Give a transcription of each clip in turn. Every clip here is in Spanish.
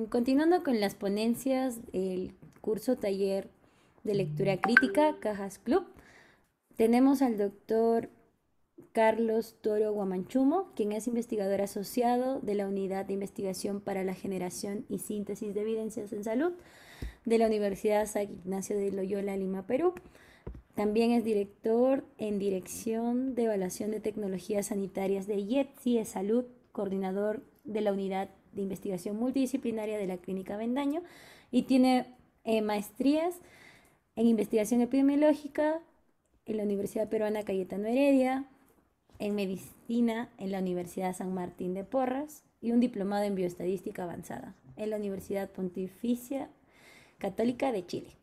Continuando con las ponencias, el curso taller de lectura crítica, Cajas Club, tenemos al doctor Carlos Toro Guamanchumo, quien es investigador asociado de la Unidad de Investigación para la Generación y Síntesis de Evidencias en Salud de la Universidad San Ignacio de Loyola, Lima, Perú. También es director en Dirección de Evaluación de Tecnologías Sanitarias de IETSI Salud, coordinador de la Unidad de Investigación Multidisciplinaria de la Clínica Bendaño y tiene maestrías en Investigación Epidemiológica en la Universidad Peruana Cayetano Heredia, en Medicina en la Universidad San Martín de Porras y un diplomado en Bioestadística Avanzada en la Universidad Pontificia Católica de Chile.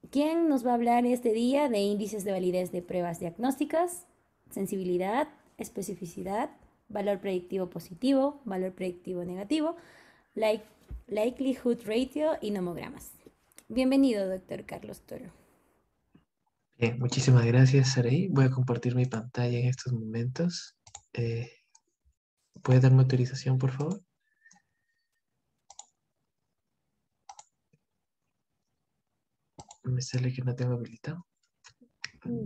¿Quién nos va a hablar este día de índices de validez de pruebas diagnósticas, sensibilidad, especificidad, valor predictivo positivo, valor predictivo negativo, likelihood ratio y nomogramas? Bienvenido, doctor Carlos Toro. Bien, muchísimas gracias, Saraí. Voy a compartir mi pantalla en estos momentos. Eh, ¿Puede darme autorización, por favor? Me sale que no tengo habilitado.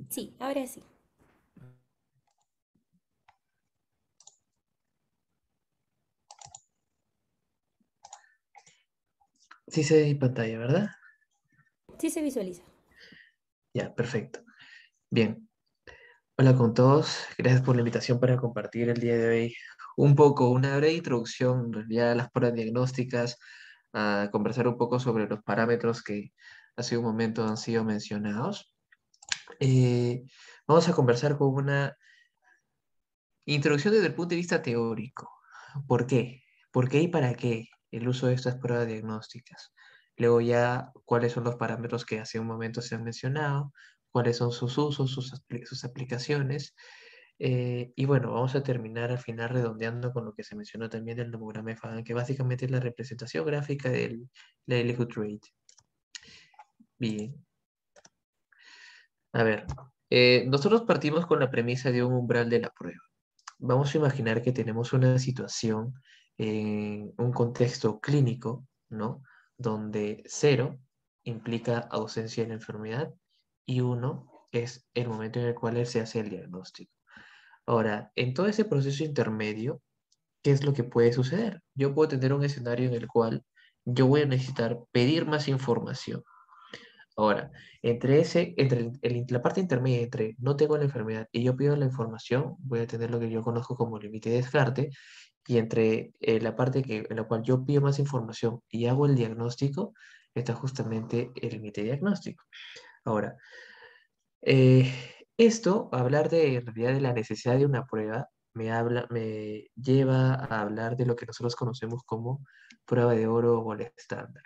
Sí, ahora sí. Sí se ve mi pantalla, ¿verdad? Sí se visualiza. Ya, perfecto. Bien. Hola con todos. Gracias por la invitación para compartir el día de hoy un poco, una breve introducción en realidad a las pruebas diagnósticas, a conversar un poco sobre los parámetros que hace un momento han sido mencionados. Eh, Vamos a conversar con una introducción desde el punto de vista teórico. ¿Por qué? ¿Por qué y para qué el uso de estas pruebas diagnósticas? Luego ya, cuáles son los parámetros que hace un momento se han mencionado, cuáles son sus usos, sus aplicaciones. Y bueno, vamos a terminar al final redondeando con lo que se mencionó también del nomograma de Fagan, que básicamente es la representación gráfica del likelihood rate. Bien. A ver, nosotros partimos con la premisa de un umbral de la prueba. Vamos a imaginar que tenemos una situación en un contexto clínico, ¿no? Donde 0 implica ausencia de la enfermedad y 1 es el momento en el cual se hace el diagnóstico. Ahora, en todo ese proceso intermedio, ¿qué es lo que puede suceder? Yo puedo tener un escenario en el cual yo voy a necesitar pedir más información. Ahora, la parte intermedia entre no tengo la enfermedad y yo pido la información, voy a tener lo que yo conozco como límite de descarte, y entre la parte en la cual yo pido más información y hago el diagnóstico, está justamente el límite diagnóstico. Ahora, eh, hablar de en realidad de la necesidad de una prueba, me lleva a hablar de lo que nosotros conocemos como prueba de oro o gol estándar,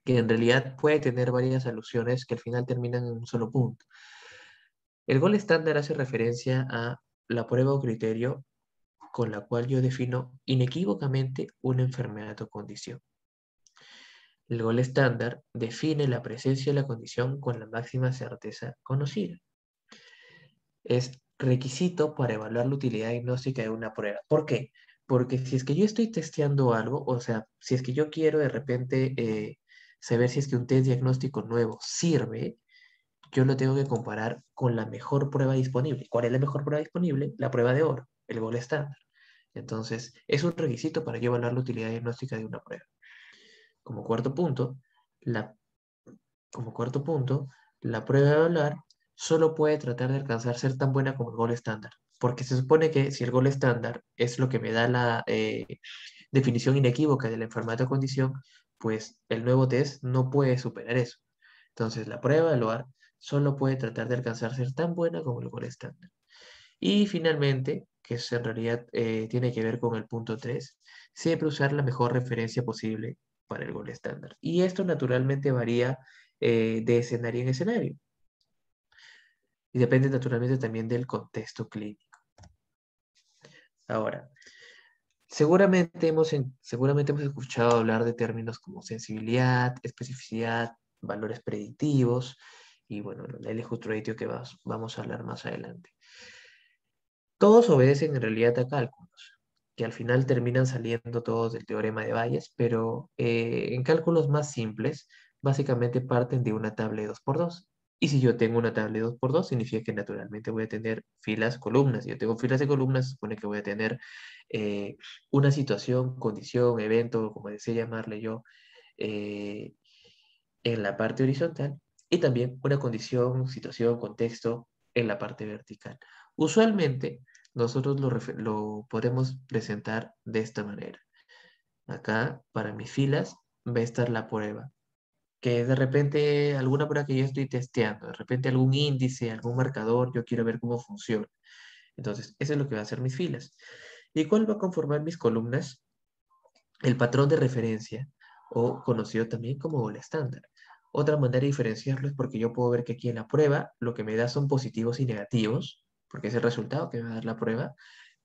que en realidad puede tener varias alusiones que al final terminan en un solo punto. El gol estándar hace referencia a la prueba o criterio con la cual yo defino inequívocamente una enfermedad o condición. El gol estándar define la presencia de la condición con la máxima certeza conocida. Es requisito para evaluar la utilidad diagnóstica de una prueba. ¿Por qué? Porque si es que yo estoy testeando algo, o sea, si es que yo quiero de repente saber si es que un test diagnóstico nuevo sirve, yo lo tengo que comparar con la mejor prueba disponible. ¿Cuál es la mejor prueba disponible? La prueba de oro, el gol estándar. Entonces, es un requisito para yo evaluar la utilidad diagnóstica de una prueba. Como cuarto punto, la, como cuarto punto, la prueba de evaluar solo puede tratar de alcanzar ser tan buena como el gol estándar. Porque se supone que si el gol estándar es lo que me da la definición inequívoca de la enfermedad o condición, pues el nuevo test no puede superar eso. Entonces, la prueba de evaluar solo puede tratar de alcanzar ser tan buena como el gol estándar. Y finalmente, que eso en realidad tiene que ver con el punto 3, siempre usar la mejor referencia posible para el gol estándar. Y esto naturalmente varía de escenario en escenario. Y depende naturalmente también del contexto clínico. Ahora, seguramente hemos escuchado hablar de términos como sensibilidad, especificidad, valores predictivos y bueno, el likelihood ratio que vamos a hablar más adelante. Todos obedecen en realidad a cálculos. que al final terminan saliendo todos del teorema de Bayes, pero en cálculos más simples, básicamente parten de una tabla de 2 por 2. Y si yo tengo una tabla de 2 por 2 significa que naturalmente voy a tener filas, columnas. Si yo tengo filas de columnas, se supone que voy a tener eh, una situación, condición, evento, como desee llamarle yo, eh, en la parte horizontal y también una condición, situación, contexto en la parte vertical. Usualmente nosotros lo podemos presentar de esta manera. Acá, para mis filas, va a estar la prueba, que de repente alguna prueba que yo estoy testeando, de repente algún índice, algún marcador, yo quiero ver cómo funciona. Entonces, eso es lo que va a ser mis filas. ¿Y cuál va a conformar mis columnas? El patrón de referencia, o conocido también como gol estándar. Otra manera de diferenciarlo es porque yo puedo ver que aquí en la prueba lo que me da son positivos y negativos, porque es el resultado que me va a dar la prueba,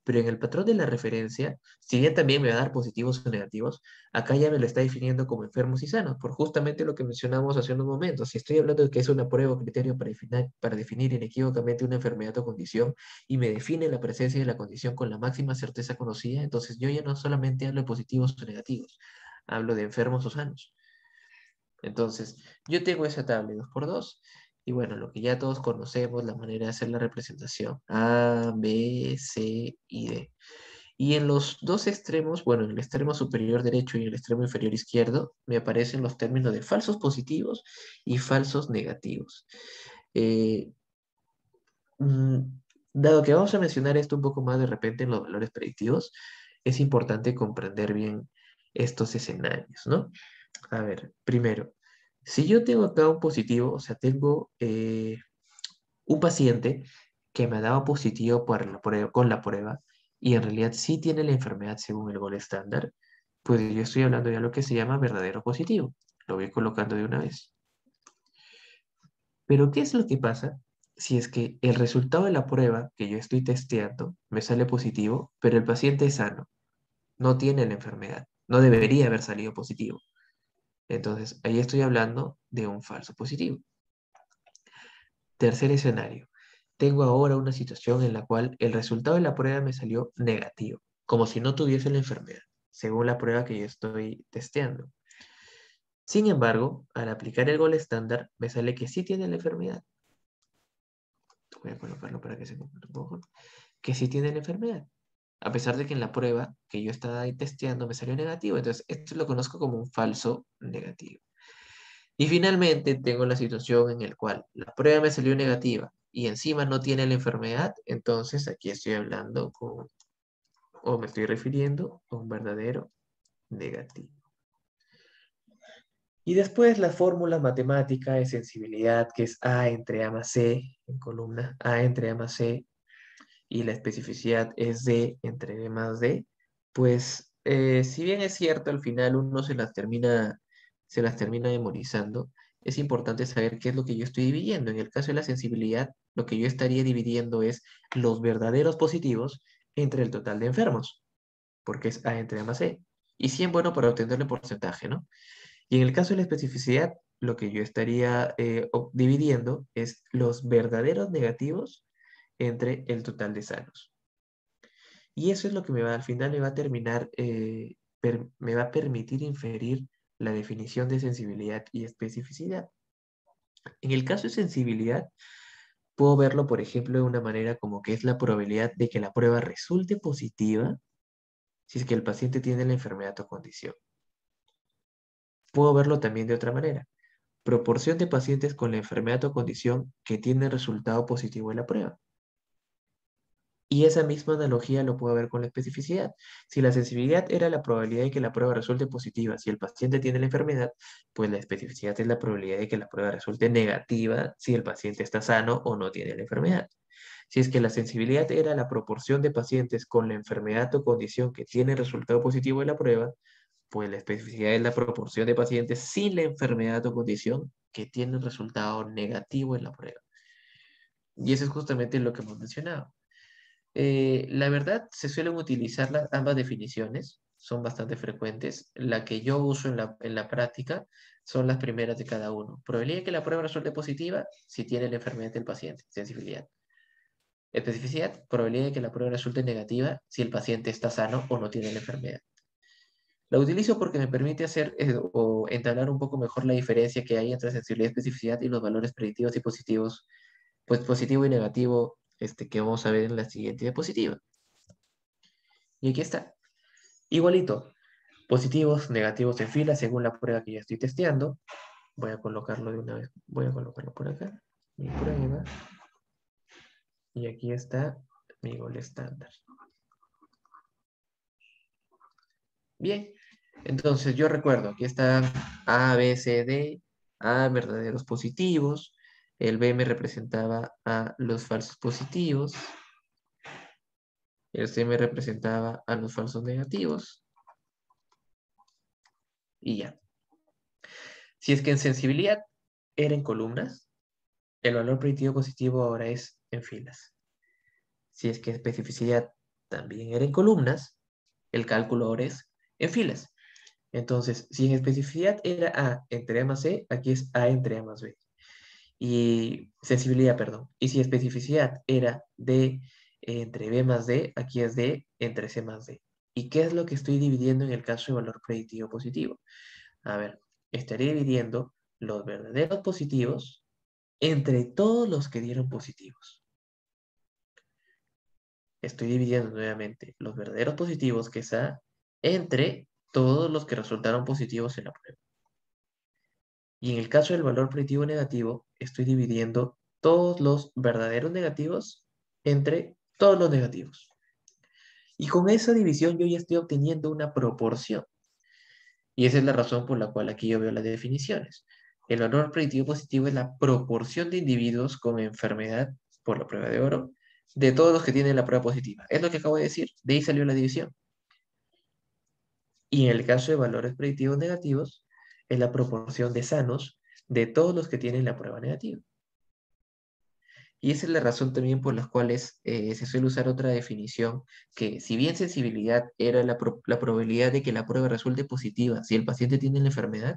pero en el patrón de la referencia, si bien también me va a dar positivos o negativos, acá ya me lo está definiendo como enfermos y sanos, por justamente lo que mencionamos hace unos momentos. Si estoy hablando de que es una prueba o criterio para definir inequívocamente una enfermedad o condición y me define la presencia de la condición con la máxima certeza conocida, entonces yo ya no solamente hablo de positivos o negativos, hablo de enfermos o sanos. Entonces, yo tengo esa tabla 2 por 2 y bueno, lo que ya todos conocemos, la manera de hacer la representación, A, B, C y D. Y en los dos extremos, bueno, en el extremo superior derecho y en el extremo inferior izquierdo, me aparecen los términos de falsos positivos y falsos negativos. Eh, mm, Dado que vamos a mencionar esto un poco más de repente en los valores predictivos, es importante comprender bien estos escenarios, ¿no? A ver, primero, si yo tengo acá un positivo, o sea, tengo un paciente que me ha dado positivo con la prueba y en realidad sí tiene la enfermedad según el gol estándar, pues yo estoy hablando de lo que se llama verdadero positivo. Lo voy colocando de una vez. Pero ¿qué es lo que pasa si es que el resultado de la prueba que yo estoy testeando me sale positivo, pero el paciente es sano, no tiene la enfermedad, no debería haber salido positivo? Entonces, ahí estoy hablando de un falso positivo. Tercer escenario. Tengo ahora una situación en la cual el resultado de la prueba me salió negativo, como si no tuviese la enfermedad, según la prueba que yo estoy testeando. Sin embargo, al aplicar el gol estándar, me sale que sí tiene la enfermedad. Voy a colocarlo para que se compre un poco. Que sí tiene la enfermedad. A pesar de que en la prueba que yo estaba ahí testeando me salió negativo. Entonces, esto lo conozco como un falso negativo. Y finalmente tengo la situación en la cual la prueba me salió negativa y encima no tiene la enfermedad, entonces aquí estoy hablando con, o me estoy refiriendo a un verdadero negativo. Y después la fórmula matemática de sensibilidad, que es A entre A más C, en columna A entre A más C, y la especificidad es D entre B más D, pues si bien es cierto, al final uno se las termina memorizando, es importante saber qué es lo que yo estoy dividiendo. En el caso de la sensibilidad, lo que yo estaría dividiendo es los verdaderos positivos entre el total de enfermos, porque es A entre A más C. Y 100 bueno para obtenerle porcentaje, ¿no? Y en el caso de la especificidad, lo que yo estaría dividiendo es los verdaderos negativos entre el total de sanos. Y eso es lo que al final me va a terminar, me va a permitir inferir la definición de sensibilidad y especificidad. En el caso de sensibilidad, puedo verlo, por ejemplo, de una manera como que es la probabilidad de que la prueba resulte positiva si es que el paciente tiene la enfermedad o condición. Puedo verlo también de otra manera. Proporción de pacientes con la enfermedad o condición que tienen resultado positivo en la prueba. Y esa misma analogía lo puedo ver con la especificidad. Si la sensibilidad era la probabilidad de que la prueba resulte positiva si el paciente tiene la enfermedad, pues la especificidad es la probabilidad de que la prueba resulte negativa si el paciente está sano o no tiene la enfermedad. Si es que la sensibilidad era la proporción de pacientes con la enfermedad o condición que tienen resultado positivo en la prueba, pues la especificidad es la proporción de pacientes sin la enfermedad o condición que tienen resultado negativo en la prueba. Y eso es justamente lo que hemos mencionado. La verdad, se suelen utilizar ambas definiciones, son bastante frecuentes. La que yo uso en la práctica son las primeras de cada uno. Probabilidad de que la prueba resulte positiva si tiene la enfermedad del paciente, sensibilidad. Especificidad, probabilidad de que la prueba resulte negativa si el paciente está sano o no tiene la enfermedad. La utilizo porque me permite hacer o entablar un poco mejor la diferencia que hay entre sensibilidad y especificidad y los valores predictivos y positivos, pues positivo y negativo, que vamos a ver en la siguiente diapositiva. Y aquí está. Igualito, positivos, negativos en fila según la prueba que ya estoy testeando. Voy a colocarlo de una vez. Voy a colocarlo por acá. Mi prueba. Y aquí está mi gol estándar. Bien, entonces yo recuerdo, aquí están A, B, C, D, A, verdaderos positivos, el B me representaba a los falsos positivos, el C me representaba a los falsos negativos, y ya. Si es que en sensibilidad era en columnas, el valor predictivo positivo ahora es en filas. Si es que en especificidad también era en columnas, el cálculo ahora es en filas. Entonces, si en especificidad era A entre A más C, aquí es A entre A más B. Y sensibilidad, perdón. Y si especificidad era D entre B más D, aquí es D entre C más D. ¿Y qué es lo que estoy dividiendo en el caso de valor predictivo positivo? A ver, estaré dividiendo los verdaderos positivos entre todos los que dieron positivos. Estoy dividiendo nuevamente los verdaderos positivos, que es A, entre todos los que resultaron positivos en la prueba. Y en el caso del valor predictivo negativo, estoy dividiendo todos los verdaderos negativos entre todos los negativos. Y con esa división yo ya estoy obteniendo una proporción. Y esa es la razón por la cual aquí yo veo las definiciones. El valor predictivo positivo es la proporción de individuos con enfermedad por la prueba de oro de todos los que tienen la prueba positiva. Es lo que acabo de decir. De ahí salió la división. Y en el caso de valores predictivos negativos, es la proporción de sanos de todos los que tienen la prueba negativa. Y esa es la razón también por las cuales se suele usar otra definición, que si bien sensibilidad era la probabilidad de que la prueba resulte positiva si el paciente tiene la enfermedad,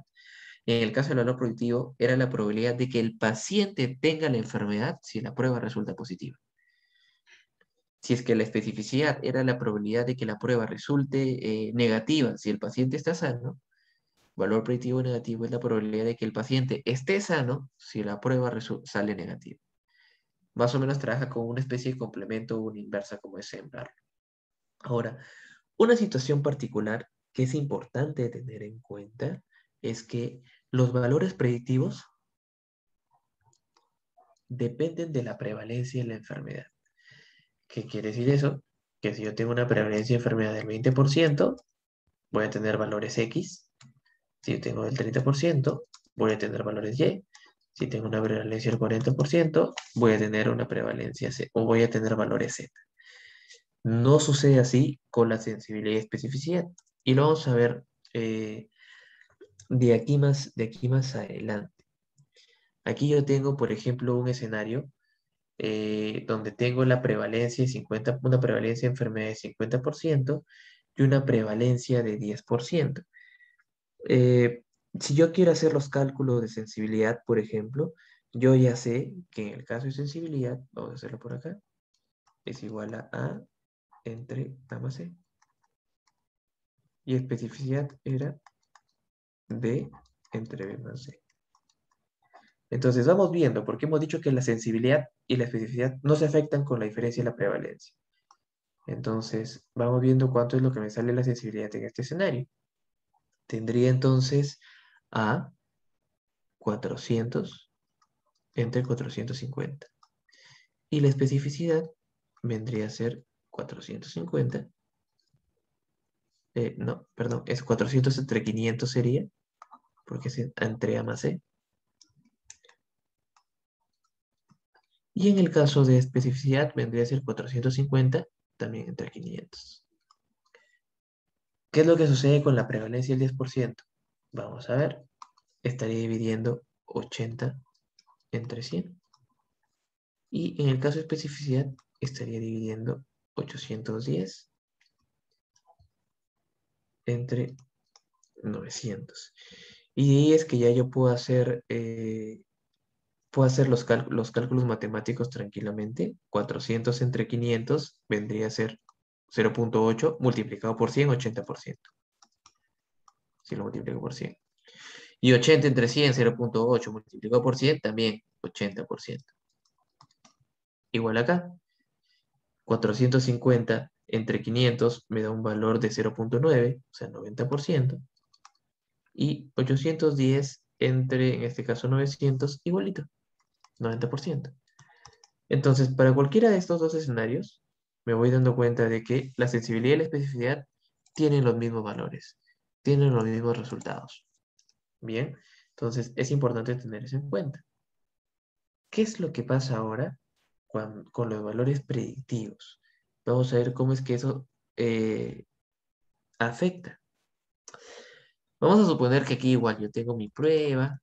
en el caso del valor predictivo era la probabilidad de que el paciente tenga la enfermedad si la prueba resulta positiva. Si es que la especificidad era la probabilidad de que la prueba resulte negativa si el paciente está sano, valor predictivo negativo es la probabilidad de que el paciente esté sano si la prueba sale negativa. Más o menos trabaja con una especie de complemento o una inversa como es sembrarlo. Ahora, una situación particular que es importante tener en cuenta es que los valores predictivos dependen de la prevalencia de la enfermedad. ¿Qué quiere decir eso? Que si yo tengo una prevalencia de enfermedad del 20%, voy a tener valores X. Si yo tengo del 30%, voy a tener valores Y. Si tengo una prevalencia del 40%, voy a tener una prevalencia C o voy a tener valores Z. No sucede así con la sensibilidad y especificidad. Y lo vamos a ver de aquí más adelante. Aquí yo tengo, por ejemplo, un escenario donde tengo la prevalencia de una prevalencia de enfermedad de 50% y una prevalencia de 10%. Eh, si yo quiero hacer los cálculos de sensibilidad, por ejemplo, yo ya sé que en el caso de sensibilidad, vamos a hacerlo por acá, es igual a A entre A más C. Y especificidad era D entre B más C. Entonces vamos viendo, porque hemos dicho que la sensibilidad y la especificidad no se afectan con la diferencia de la prevalencia. Entonces vamos viendo cuánto es lo que me sale la sensibilidad en este escenario. Tendría entonces a 400 entre 450. Y la especificidad vendría a ser 450. No, perdón, es 400 entre 500 sería, porque es entre A más C. Y en el caso de especificidad vendría a ser 450 también entre 500. ¿Qué es lo que sucede con la prevalencia del 10%? Vamos a ver. Estaría dividiendo 80 entre 100. Y en el caso de especificidad estaría dividiendo 810 entre 900. Y de ahí es que ya yo puedo hacer puedo hacer los cálculos matemáticos tranquilamente. 400 entre 500 vendría a ser 0,8 multiplicado por 100, 80%. Si lo multiplico por 100. Y 80 entre 100, 0,8 multiplicado por 100, también 80%. Igual acá. 450 entre 500 me da un valor de 0,9, o sea, 90%. Y 810 entre, en este caso, 900, igualito, 90%. Entonces, para cualquiera de estos dos escenarios, me voy dando cuenta de que la sensibilidad y la especificidad tienen los mismos valores, tienen los mismos resultados. Bien, entonces es importante tener eso en cuenta. ¿Qué es lo que pasa ahora con los valores predictivos? Vamos a ver cómo es que eso afecta. Vamos a suponer que aquí igual yo tengo mi prueba,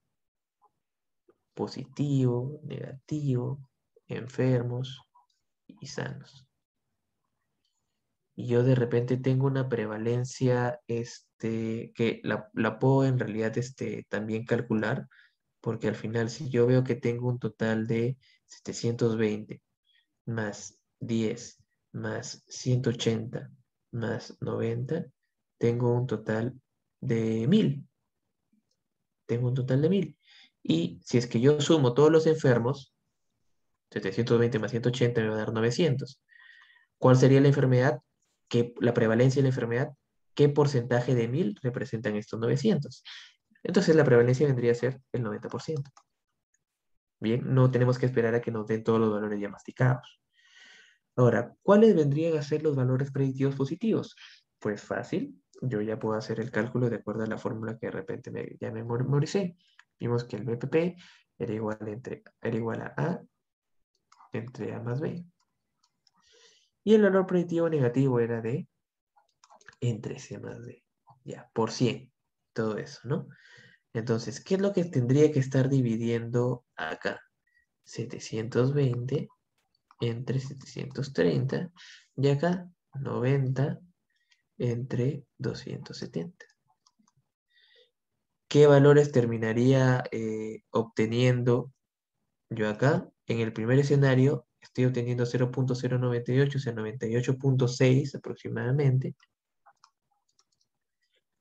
positivo, negativo, enfermos y sanos. Y yo de repente tengo una prevalencia que la puedo en realidad también calcular, porque al final si yo veo que tengo un total de 720 más 10 más 180 más 90, tengo un total de 1000. Tengo un total de 1000. Y si es que yo sumo todos los enfermos, 720 más 180 me va a dar 900. ¿Cuál sería la enfermedad? La prevalencia de la enfermedad, ¿qué porcentaje de 1000 representan estos 900? Entonces la prevalencia vendría a ser el 90%. Bien, no tenemos que esperar a que nos den todos los valores ya masticados. Ahora, ¿cuáles vendrían a ser los valores predictivos positivos? Pues fácil, yo ya puedo hacer el cálculo de acuerdo a la fórmula que de repente ya me memoricé. Vimos que el BPP era igual a A entre A más B. Y el valor predictivo negativo era de entre C más D. Ya, por 100. Todo eso, ¿no? Entonces, ¿qué es lo que tendría que estar dividiendo acá? 720 entre 730. Y acá, 90 entre 270. ¿Qué valores terminaría obteniendo yo acá? En el primer escenario estoy obteniendo 0,098, o sea, 98,6 aproximadamente.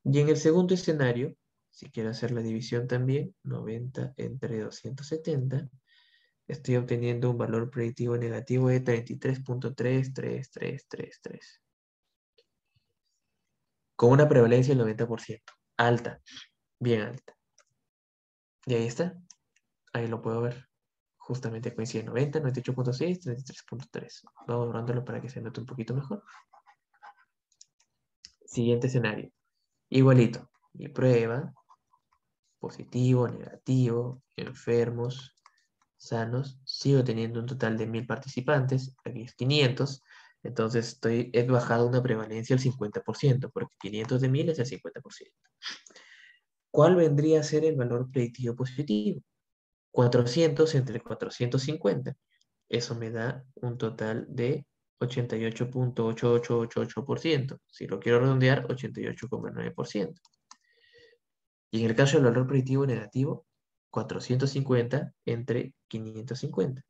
Y en el segundo escenario, si quiero hacer la división también, 90 entre 270, estoy obteniendo un valor predictivo negativo de 33,33333, con una prevalencia del 90%. Alta, bien alta. Y ahí está, ahí lo puedo ver. Justamente coincide 90, 98,6, 33,3. Vamos borrándolo para que se note un poquito mejor. Siguiente escenario. Igualito. Mi prueba, positivo, negativo, enfermos, sanos. Sigo teniendo un total de 1000 participantes. Aquí es 500. Entonces he bajado una prevalencia al 50%, porque 500 de 1000 es el 50%. ¿Cuál vendría a ser el valor predictivo positivo? 400 entre 450. Eso me da un total de 88,8888%. Si lo quiero redondear, 88,9%. Y en el caso del valor predictivo negativo, 450 entre 550,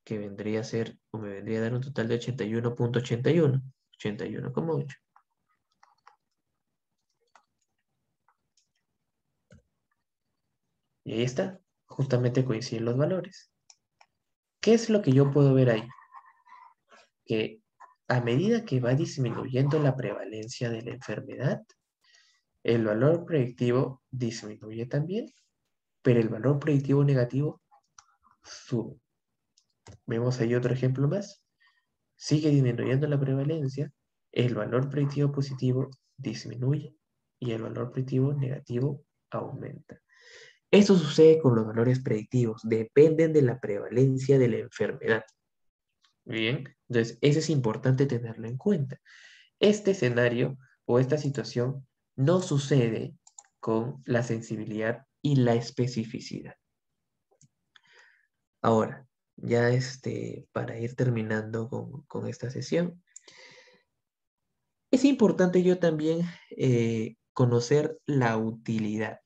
que vendría a ser, o me vendría a dar un total de 81,81, 81,8. Y ahí está, justamente coinciden los valores. ¿Qué es lo que yo puedo ver ahí? Que a medida que va disminuyendo la prevalencia de la enfermedad, el valor predictivo disminuye también, pero el valor predictivo negativo sube. Vemos ahí otro ejemplo más. Sigue disminuyendo la prevalencia, el valor predictivo positivo disminuye y el valor predictivo negativo aumenta. Esto sucede con los valores predictivos, dependen de la prevalencia de la enfermedad. Bien, entonces eso es importante tenerlo en cuenta. Este escenario o esta situación no sucede con la sensibilidad y la especificidad. Ahora, ya para ir terminando con esta sesión, es importante yo también conocer la utilidad,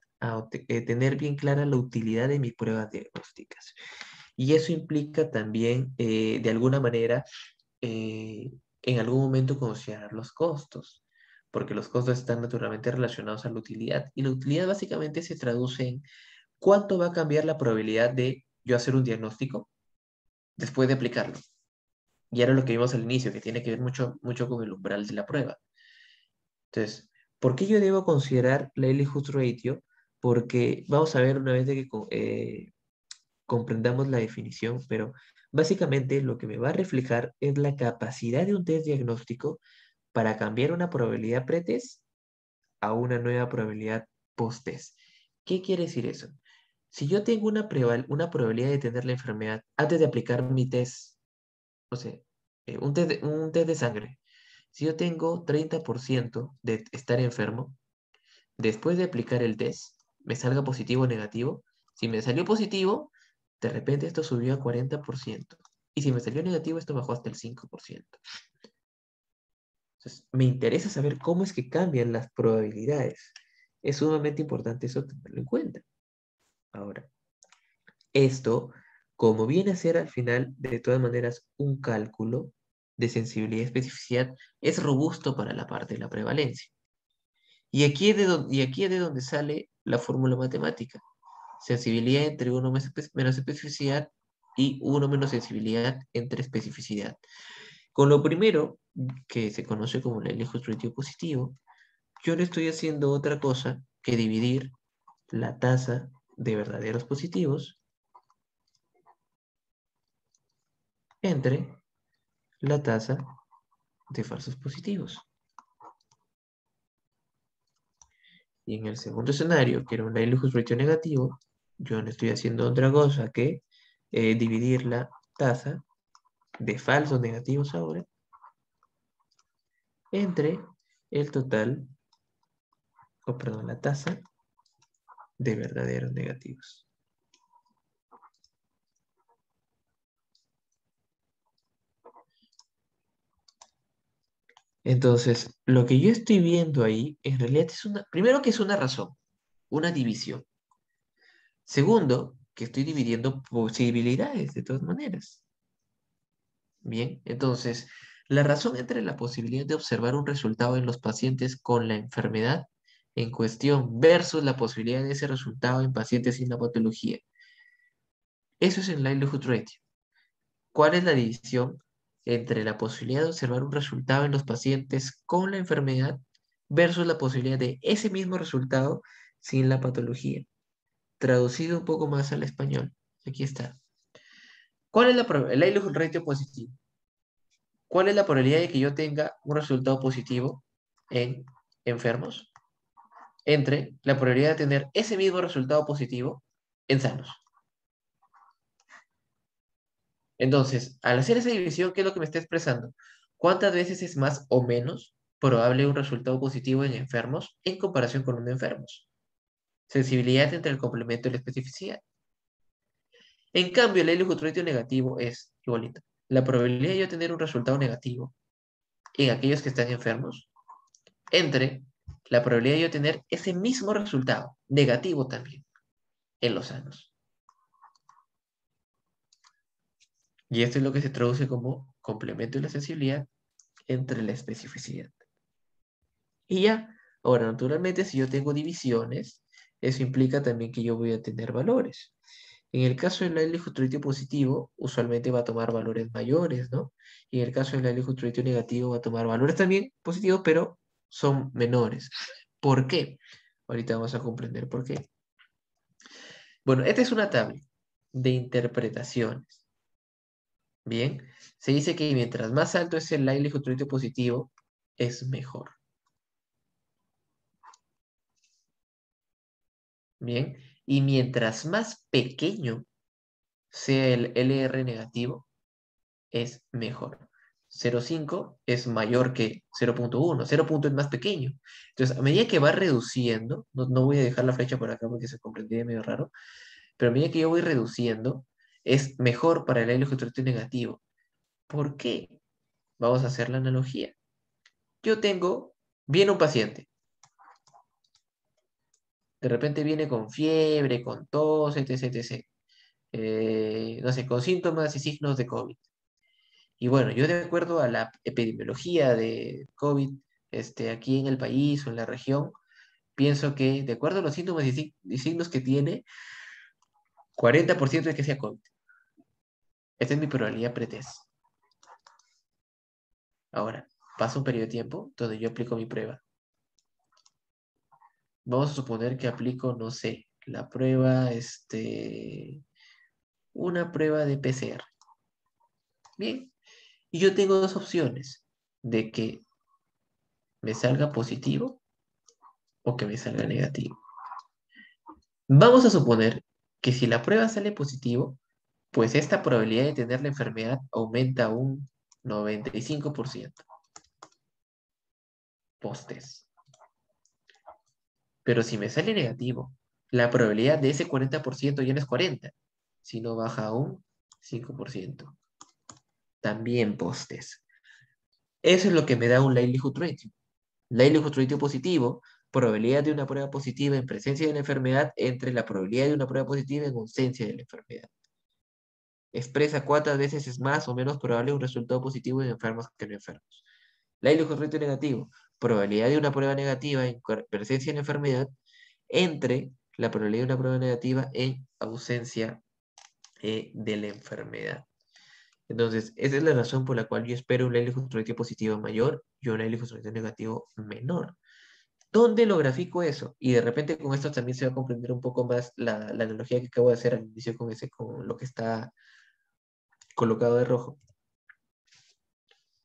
tener bien clara la utilidad de mis pruebas diagnósticas. Y eso implica también, de alguna manera, en algún momento considerar los costos, porque los costos están naturalmente relacionados a la utilidad. Y la utilidad básicamente se traduce en cuánto va a cambiar la probabilidad de yo hacer un diagnóstico después de aplicarlo. Y era lo que vimos al inicio, que tiene que ver mucho, mucho con el umbral de la prueba. Entonces, ¿por qué yo debo considerar la Likelihood Ratio? Porque vamos a ver una vez de que comprendamos la definición, pero básicamente lo que me va a reflejar es la capacidad de un test diagnóstico para cambiar una probabilidad pretest a una nueva probabilidad post-test. ¿Qué quiere decir eso? Si yo tengo una probabilidad de tener la enfermedad antes de aplicar mi test, o sea, un test de sangre, si yo tengo 30% de estar enfermo, después de aplicar el test, me salga positivo o negativo. Si me salió positivo, de repente esto subió a 40%. Y si me salió negativo, esto bajó hasta el 5%. Entonces, me interesa saber cómo es que cambian las probabilidades. Es sumamente importante eso tenerlo en cuenta. Ahora, esto, como viene a ser al final, de todas maneras, un cálculo de sensibilidad y especificidad, es robusto para la parte de la prevalencia. Y aquí es de donde sale la fórmula matemática. Sensibilidad entre 1 menos especificidad y 1 menos sensibilidad entre especificidad. Con lo primero, que se conoce como el Likelihood Ratio positivo, yo no estoy haciendo otra cosa que dividir la tasa de verdaderos positivos entre la tasa de falsos positivos. Y en el segundo escenario, que era un Likelihood Ratio negativo, yo no estoy haciendo otra cosa que dividir la tasa de falsos negativos ahora entre el total, o perdón, la tasa de verdaderos negativos. Entonces, lo que yo estoy viendo ahí, en realidad es primero que es una razón, una división. Segundo, que estoy dividiendo posibilidades de todas maneras. Bien, entonces, la razón entre la posibilidad de observar un resultado en los pacientes con la enfermedad en cuestión versus la posibilidad de ese resultado en pacientes sin la patología. Eso es el Likelihood Ratio. ¿Cuál es la división entre la posibilidad de observar un resultado en los pacientes con la enfermedad versus la posibilidad de ese mismo resultado sin la patología? Traducido un poco más al español. Aquí está. ¿Cuál es el Likelihood Ratio positivo? ¿Cuál es la probabilidad de que yo tenga un resultado positivo en enfermos entre la probabilidad de tener ese mismo resultado positivo en sanos? Entonces, al hacer esa división, ¿qué es lo que me está expresando? ¿Cuántas veces es más o menos probable un resultado positivo en enfermos en comparación con no enfermos? Sensibilidad entre el complemento y la especificidad. En cambio, el Likelihood Ratio negativo es igualito. La probabilidad de yo tener un resultado negativo en aquellos que están enfermos entre la probabilidad de yo tener ese mismo resultado negativo también en los sanos. Y esto es lo que se traduce como complemento y la sensibilidad entre la especificidad. Y ya, ahora naturalmente si yo tengo divisiones, eso implica también que yo voy a tener valores. En el caso del Likelihood Ratio positivo, usualmente va a tomar valores mayores, ¿no? Y en el caso del Likelihood Ratio negativo va a tomar valores también positivos, pero son menores. ¿Por qué? Ahorita vamos a comprender por qué. Bueno, esta es una tabla de interpretaciones. Bien, se dice que mientras más alto es el Likelihood Ratio positivo, es mejor. Bien, y mientras más pequeño sea el LR negativo, es mejor. 0,5 es mayor que 0,1. 0 punto es más pequeño. Entonces, a medida que va reduciendo, no voy a dejar la flecha por acá porque se comprendería medio raro, pero a medida que yo voy reduciendo, es mejor para el Likelihood negativo. ¿Por qué? Vamos a hacer la analogía. Viene un paciente. De repente viene con fiebre, con tos, etc, etc. no sé, con síntomas y signos de COVID. Y bueno, yo de acuerdo a la epidemiología de COVID, aquí en el país o en la región, pienso que de acuerdo a los síntomas y signos que tiene, 40% de que sea COVID. Esta es mi probabilidad pretest. Ahora, pasa un periodo de tiempo donde yo aplico mi prueba. Vamos a suponer que aplico, no sé, la prueba, una prueba de PCR. Bien, y yo tengo dos opciones, de que me salga positivo o que me salga negativo. Vamos a suponer que si la prueba sale positivo, pues esta probabilidad de tener la enfermedad aumenta un 95% post-test. Pero si me sale negativo, la probabilidad de ese 40% ya no es 40, sino baja a un 5%. También post-test. Eso es lo que me da un likelihood ratio. Likelihood ratio positivo, probabilidad de una prueba positiva en presencia de la enfermedad entre la probabilidad de una prueba positiva en ausencia de la enfermedad. Expresa cuántas veces es más o menos probable un resultado positivo en enfermos que no enfermos. Likelihood ratio negativo, probabilidad de una prueba negativa en presencia de la enfermedad entre la probabilidad de una prueba negativa en ausencia de la enfermedad. Entonces, esa es la razón por la cual yo espero un likelihood ratio positivo mayor y un likelihood ratio negativo menor. ¿Dónde lo grafico eso? Y de repente con esto también se va a comprender un poco más la analogía que acabo de hacer al inicio con lo que está colocado de rojo.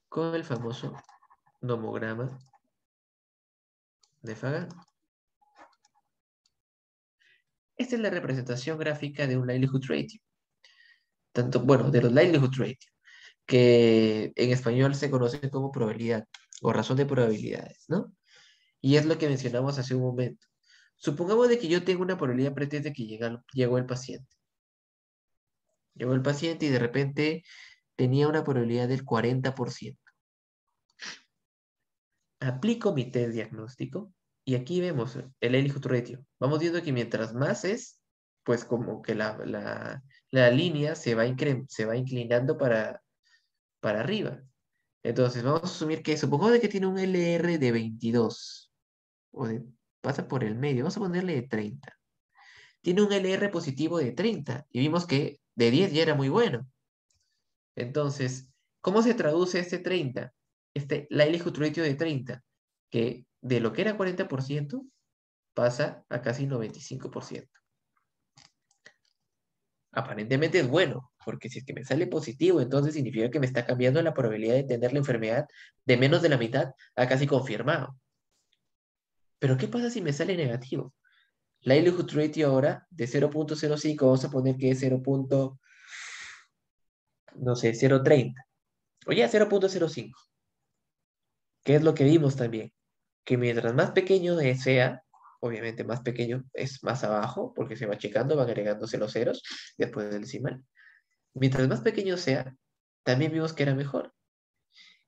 Con el famoso nomograma de Fagan. Esta es la representación gráfica de un likelihood ratio. Tanto, bueno, de los likelihood ratio, que en español se conoce como probabilidad o razón de probabilidades, ¿no? Y es lo que mencionamos hace un momento. Supongamos de que yo tengo una probabilidad pretende que llegó el paciente. Llegó el paciente y de repente tenía una probabilidad del 40%. Aplico mi test diagnóstico y aquí vemos el likelihood ratio. Vamos viendo que mientras más es, pues como que la línea se va inclinando para arriba. Entonces vamos a asumir que, supongamos de que tiene un LR de 22, pasa por el medio, vamos a ponerle de 30. Tiene un LR positivo de 30 y vimos que de 10 ya era muy bueno. Entonces, ¿cómo se traduce este 30? Likelihood ratio de 30, que de lo que era 40% pasa a casi 95%. Aparentemente es bueno, porque si es que me sale positivo, entonces significa que me está cambiando la probabilidad de tener la enfermedad de menos de la mitad a casi confirmado. Pero ¿qué pasa si me sale negativo? Likelihood ratio ahora de 0.05, vamos a poner que es 0. No sé, 0.30. O ya 0.05. ¿Qué es lo que vimos también? Que mientras más pequeño sea, obviamente más pequeño es más abajo, porque se va achicando, van agregándose los ceros después del decimal. Mientras más pequeño sea, también vimos que era mejor.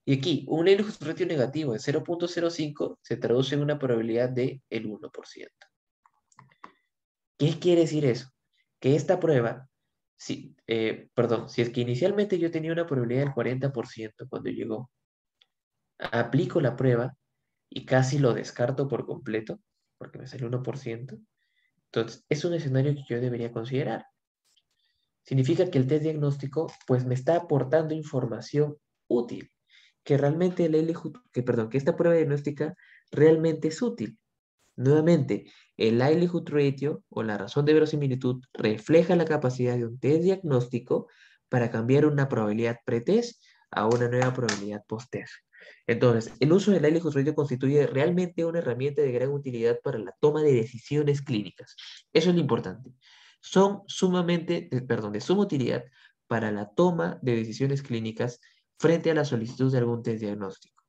Y aquí, un likelihood ratio negativo de 0.05 se traduce en una probabilidad de el 1%. ¿Qué quiere decir eso? Que esta prueba, si es que inicialmente yo tenía una probabilidad del 40% cuando llegó, aplico la prueba y casi lo descarto por completo, porque me salió 1%. Entonces, es un escenario que yo debería considerar. Significa que el test diagnóstico, pues, me está aportando información útil, que realmente que esta prueba diagnóstica realmente es útil. Nuevamente, el likelihood ratio o la razón de verosimilitud refleja la capacidad de un test diagnóstico para cambiar una probabilidad pretest a una nueva probabilidad post-test. Entonces, el uso del likelihood ratio constituye realmente una herramienta de gran utilidad para la toma de decisiones clínicas. Eso es lo importante. Son de suma utilidad para la toma de decisiones clínicas frente a la solicitud de algún test diagnóstico.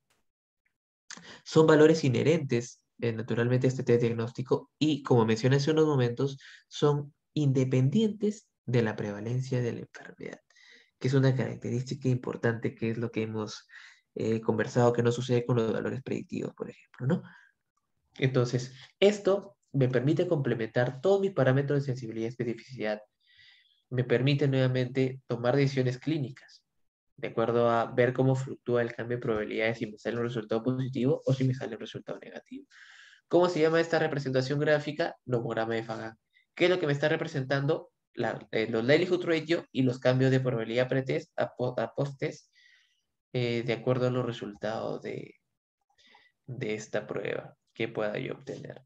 Son valores inherentes, naturalmente, a este test diagnóstico y, como mencioné hace unos momentos, son independientes de la prevalencia de la enfermedad, que es una característica importante, que es lo que hemos conversado, que no sucede con los valores predictivos, por ejemplo, ¿no? Entonces, esto me permite complementar todos mis parámetros de sensibilidad y especificidad me permite nuevamente tomar decisiones clínicas, de acuerdo a ver cómo fluctúa el cambio de probabilidades, si me sale un resultado positivo o si me sale un resultado negativo. ¿Cómo se llama esta representación gráfica? Logograma de Fagan. ¿Qué es lo que me está representando? Los likelihood ratio y los cambios de probabilidad pretest a post-test, de acuerdo a los resultados de esta prueba que pueda yo obtener.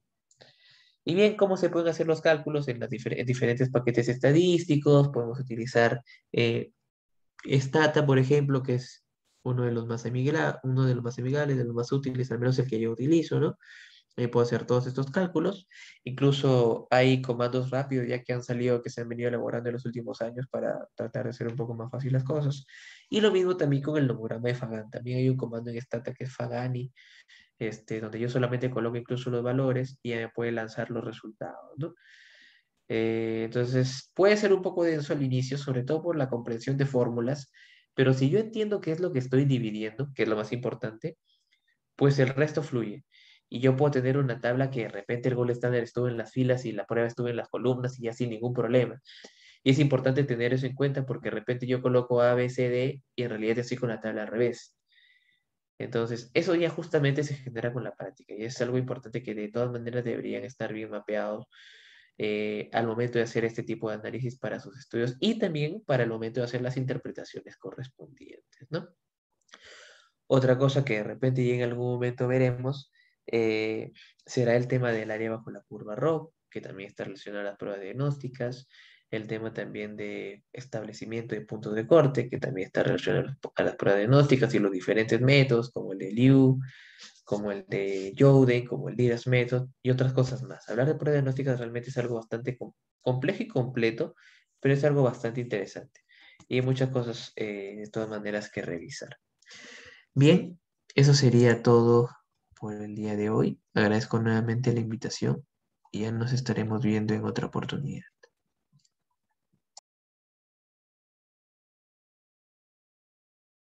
Y bien, ¿cómo se pueden hacer los cálculos en en diferentes paquetes estadísticos? Podemos utilizar eh, Stata, por ejemplo, que es uno de los más amigables, de los más útiles, al menos el que yo utilizo, ¿no? Puedo hacer todos estos cálculos. Incluso hay comandos rápidos ya que han salido, que se han venido elaborando en los últimos años para tratar de hacer un poco más fácil las cosas. Y lo mismo también con el nomograma de Fagan. También hay un comando en Stata que es Fagani, donde yo solamente coloco incluso los valores y ya me puede lanzar los resultados, ¿no? Entonces, puede ser un poco denso al inicio, sobre todo por la comprensión de fórmulas, pero si yo entiendo qué es lo que estoy dividiendo, que es lo más importante, pues el resto fluye. Y yo puedo tener una tabla que de repente el gol estándar estuvo en las filas y la prueba estuvo en las columnas y ya sin ningún problema. Y es importante tener eso en cuenta porque de repente yo coloco A, B, C, D y en realidad estoy con la tabla al revés. Entonces, eso ya justamente se genera con la práctica y es algo importante que de todas maneras deberían estar bien mapeados al momento de hacer este tipo de análisis para sus estudios y también para el momento de hacer las interpretaciones correspondientes, ¿no? Otra cosa que de repente y en algún momento veremos será el tema del área bajo la curva ROC, que también está relacionado a las pruebas diagnósticas, el tema también de establecimiento de puntos de corte, que también está relacionado a las pruebas diagnósticas y los diferentes métodos, como el de Liu, como el de Youden, como el Diras Method y otras cosas más. Hablar de pruebas diagnósticas realmente es algo bastante complejo y completo, pero es algo bastante interesante. Y hay muchas cosas de todas maneras que revisar. Bien, eso sería todo por el día de hoy. Agradezco nuevamente la invitación y ya nos estaremos viendo en otra oportunidad.